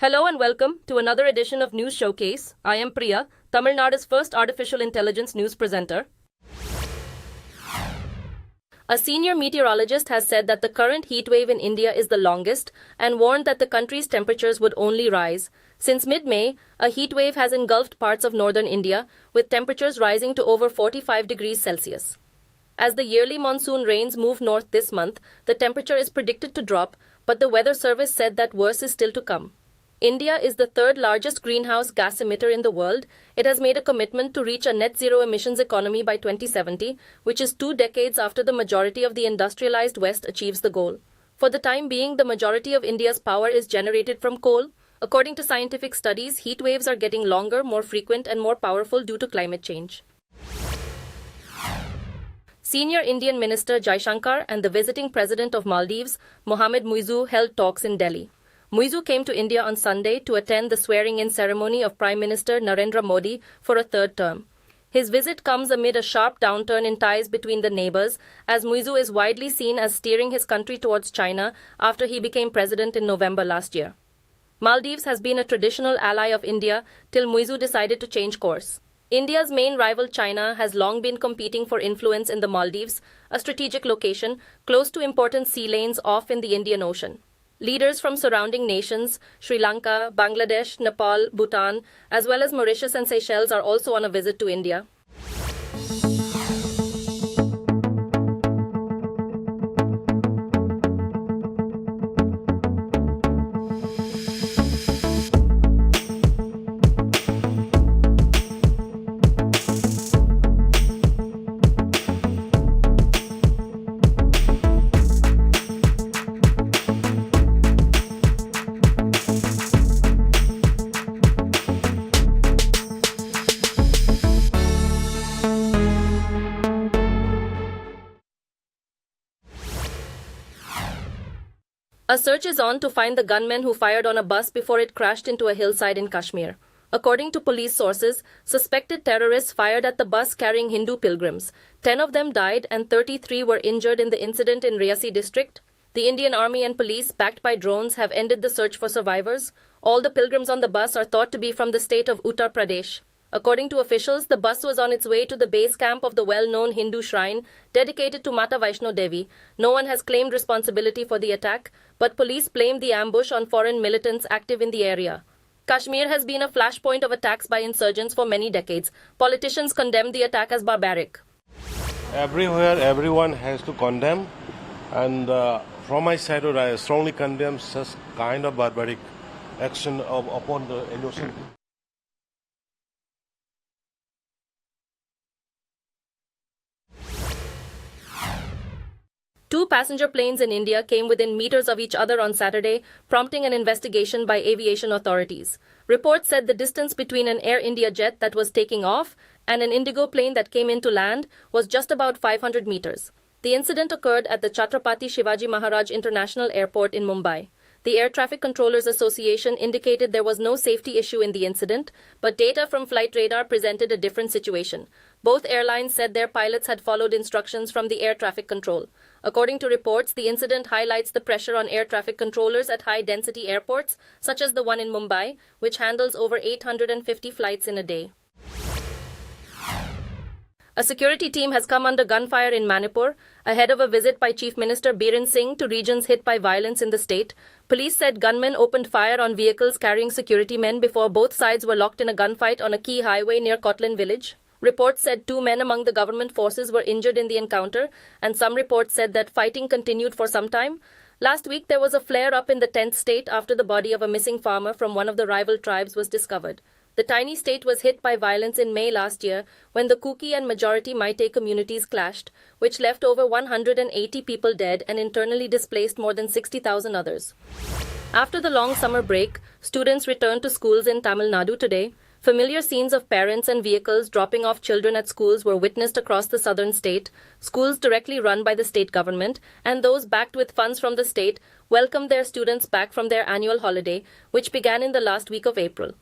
Hello and welcome to another edition of News Showcase. I am Priya, Tamil Nadu's first artificial intelligence news presenter. A senior meteorologist has said that the current heatwave in India is the longest and warned that the country's temperatures would only rise. Since mid-May, a heatwave has engulfed parts of northern India, with temperatures rising to over 45 degrees Celsius. As the yearly monsoon rains move north this month, the temperature is predicted to drop, but the Weather Service said that worse is still to come. India is the third largest greenhouse gas emitter in the world. It has made a commitment to reach a net zero emissions economy by 2070, which is 2 decades after the majority of the industrialized West achieves the goal. For the time being, the majority of India's power is generated from coal. According to scientific studies, heat waves are getting longer, more frequent, and more powerful due to climate change. Senior Indian Minister Jaishankar and the visiting President of Maldives, Mohamed Muizzu, held talks in Delhi. Muizzu came to India on Sunday to attend the swearing-in ceremony of Prime Minister Narendra Modi for a third term. His visit comes amid a sharp downturn in ties between the neighbors, as Muizzu is widely seen as steering his country towards China after he became president in November last year. Maldives has been a traditional ally of India till Muizzu decided to change course. India's main rival China has long been competing for influence in the Maldives, a strategic location close to important sea lanes off in the Indian Ocean. Leaders from surrounding nations, Sri Lanka, Bangladesh, Nepal, Bhutan, as well as Mauritius and Seychelles are also on a visit to India. A search is on to find the gunmen who fired on a bus before it crashed into a hillside in Kashmir. According to police sources, suspected terrorists fired at the bus carrying Hindu pilgrims. 10 of them died and 33 were injured in the incident in Riyasi district. The Indian Army and police, backed by drones, have ended the search for survivors. All the pilgrims on the bus are thought to be from the state of Uttar Pradesh. According to officials, the bus was on its way to the base camp of the well-known Hindu shrine dedicated to Mata Vaishno Devi. No one has claimed responsibility for the attack, but police blamed the ambush on foreign militants active in the area. Kashmir has been a flashpoint of attacks by insurgents for many decades. Politicians condemned the attack as barbaric. Everywhere, everyone has to condemn, and from my side, I strongly condemn such kind of barbaric action upon the innocent. Two passenger planes in India came within meters of each other on Saturday, prompting an investigation by aviation authorities. Reports said the distance between an Air India jet that was taking off and an Indigo plane that came in to land was just about 500 meters. The incident occurred at the Chhatrapati Shivaji Maharaj International Airport in Mumbai. The Air Traffic Controllers Association indicated there was no safety issue in the incident, but data from flight radar presented a different situation. Both airlines said their pilots had followed instructions from the air traffic control. According to reports, the incident highlights the pressure on air traffic controllers at high-density airports, such as the one in Mumbai, which handles over 850 flights in a day. A security team has come under gunfire in Manipur ahead of a visit by Chief Minister Biren Singh to regions hit by violence in the state. Police said gunmen opened fire on vehicles carrying security men before both sides were locked in a gunfight on a key highway near Kotlin village. Reports said 2 men among the government forces were injured in the encounter, and some reports said that fighting continued for some time. Last week, there was a flare-up in the 10th state after the body of a missing farmer from one of the rival tribes was discovered. The tiny state was hit by violence in May last year when the Kuki and majority Meitei communities clashed, which left over 180 people dead and internally displaced more than 60,000 others. After the long summer break, students returned to schools in Tamil Nadu today. Familiar scenes of parents and vehicles dropping off children at schools were witnessed across the southern state. Schools directly run by the state government and those backed with funds from the state welcomed their students back from their annual holiday, which began in the last week of April.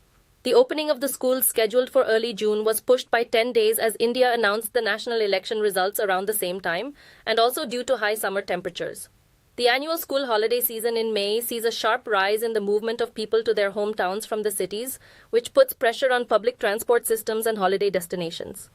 The opening of the schools scheduled for early June was pushed by 10 days as India announced the national election results around the same time, and also due to high summer temperatures. The annual school holiday season in May sees a sharp rise in the movement of people to their hometowns from the cities, which puts pressure on public transport systems and holiday destinations.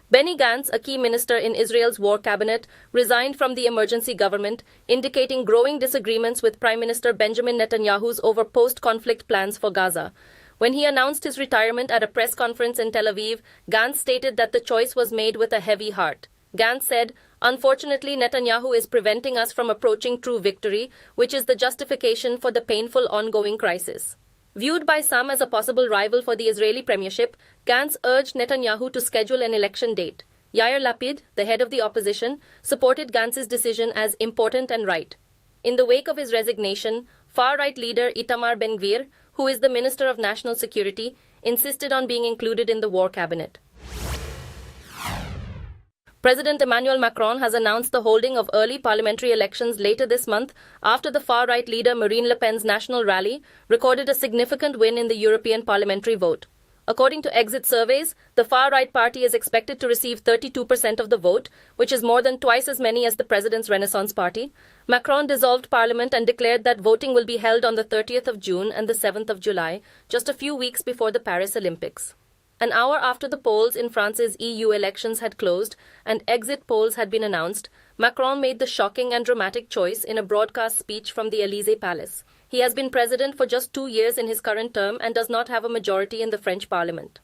Benny Gantz, a key minister in Israel's war cabinet, resigned from the emergency government, indicating growing disagreements with Prime Minister Benjamin Netanyahu's over post-conflict plans for Gaza. When he announced his retirement at a press conference in Tel Aviv, Gantz stated that the choice was made with a heavy heart. Gantz said, "Unfortunately, Netanyahu is preventing us from approaching true victory, which is the justification for the painful ongoing crisis." Viewed by some as a possible rival for the Israeli premiership, Gantz urged Netanyahu to schedule an election date. Yair Lapid, the head of the opposition, supported Gantz's decision as important and right. In the wake of his resignation, far-right leader Itamar Ben-Gvir, who is the Minister of National Security, insisted on being included in the war cabinet. President Emmanuel Macron has announced the holding of early parliamentary elections later this month after the far-right leader Marine Le Pen's national rally recorded a significant win in the European parliamentary vote. According to exit surveys, the far-right party is expected to receive 32% of the vote, which is more than twice as many as the president's Renaissance Party. Macron dissolved parliament and declared that voting will be held on the 30th of June and the 7th of July, just a few weeks before the Paris Olympics. An hour after the polls in France's EU elections had closed and exit polls had been announced, Macron made the shocking and dramatic choice in a broadcast speech from the Élysée Palace. He has been president for just 2 years in his current term and does not have a majority in the French parliament.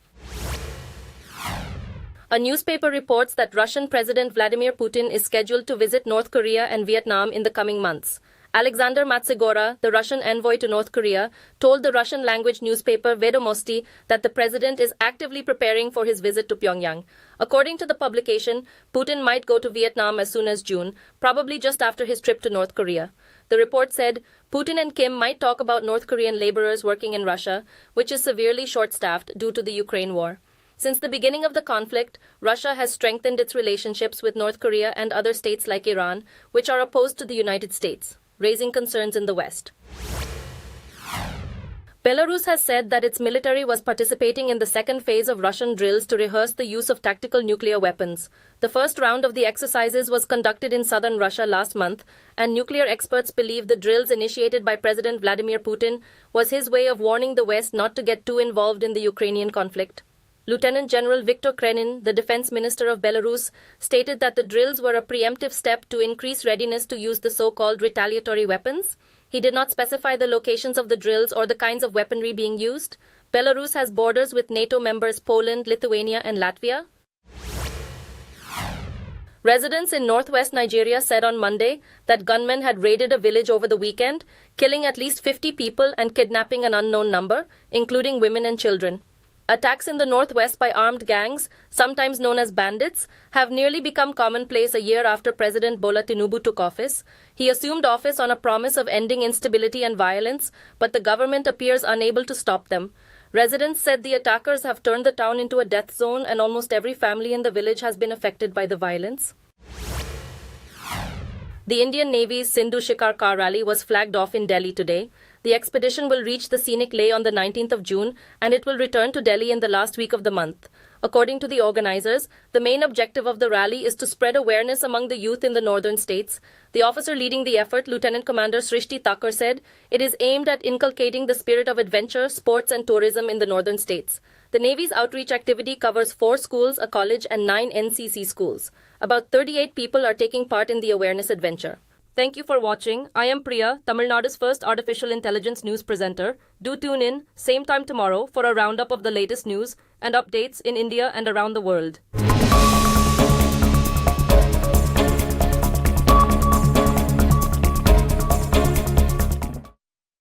A newspaper reports that Russian President Vladimir Putin is scheduled to visit North Korea and Vietnam in the coming months. Alexander Matsegora, the Russian envoy to North Korea, told the Russian-language newspaper Vedomosti that the president is actively preparing for his visit to Pyongyang. According to the publication, Putin might go to Vietnam as soon as June, probably just after his trip to North Korea. The report said Putin and Kim might talk about North Korean laborers working in Russia, which is severely short-staffed due to the Ukraine war. Since the beginning of the conflict, Russia has strengthened its relationships with North Korea and other states like Iran, which are opposed to the United States, raising concerns in the West. Belarus has said that its military was participating in the second phase of Russian drills to rehearse the use of tactical nuclear weapons. The first round of the exercises was conducted in southern Russia last month, and nuclear experts believe the drills initiated by President Vladimir Putin was his way of warning the West not to get too involved in the Ukrainian conflict. Lieutenant General Viktor Krenin, the defense minister of Belarus, stated that the drills were a preemptive step to increase readiness to use the so-called retaliatory weapons. He did not specify the locations of the drills or the kinds of weaponry being used. Belarus has borders with NATO members Poland, Lithuania, and Latvia. Residents in northwest Nigeria said on Monday that gunmen had raided a village over the weekend, killing at least 50 people and kidnapping an unknown number, including women and children. Attacks in the northwest by armed gangs, sometimes known as bandits, have nearly become commonplace a year after President Bola Tinubu took office. He assumed office on a promise of ending instability and violence, but the government appears unable to stop them. Residents said the attackers have turned the town into a death zone and almost every family in the village has been affected by the violence. The Indian Navy's Sindhu Shikar car rally was flagged off in Delhi today. The expedition will reach the scenic Leh on the 19th of June and it will return to Delhi in the last week of the month. According to the organizers, the main objective of the rally is to spread awareness among the youth in the northern states. The officer leading the effort, Lieutenant Commander Srishti Thakur, said it is aimed at inculcating the spirit of adventure, sports and tourism in the northern states. The Navy's outreach activity covers 4 schools, a college and 9 NCC schools. About 38 people are taking part in the awareness adventure. Thank you for watching. I am Priya, Tamil Nadu's first artificial intelligence news presenter. Do tune in, same time tomorrow, for a roundup of the latest news and updates in India and around the world.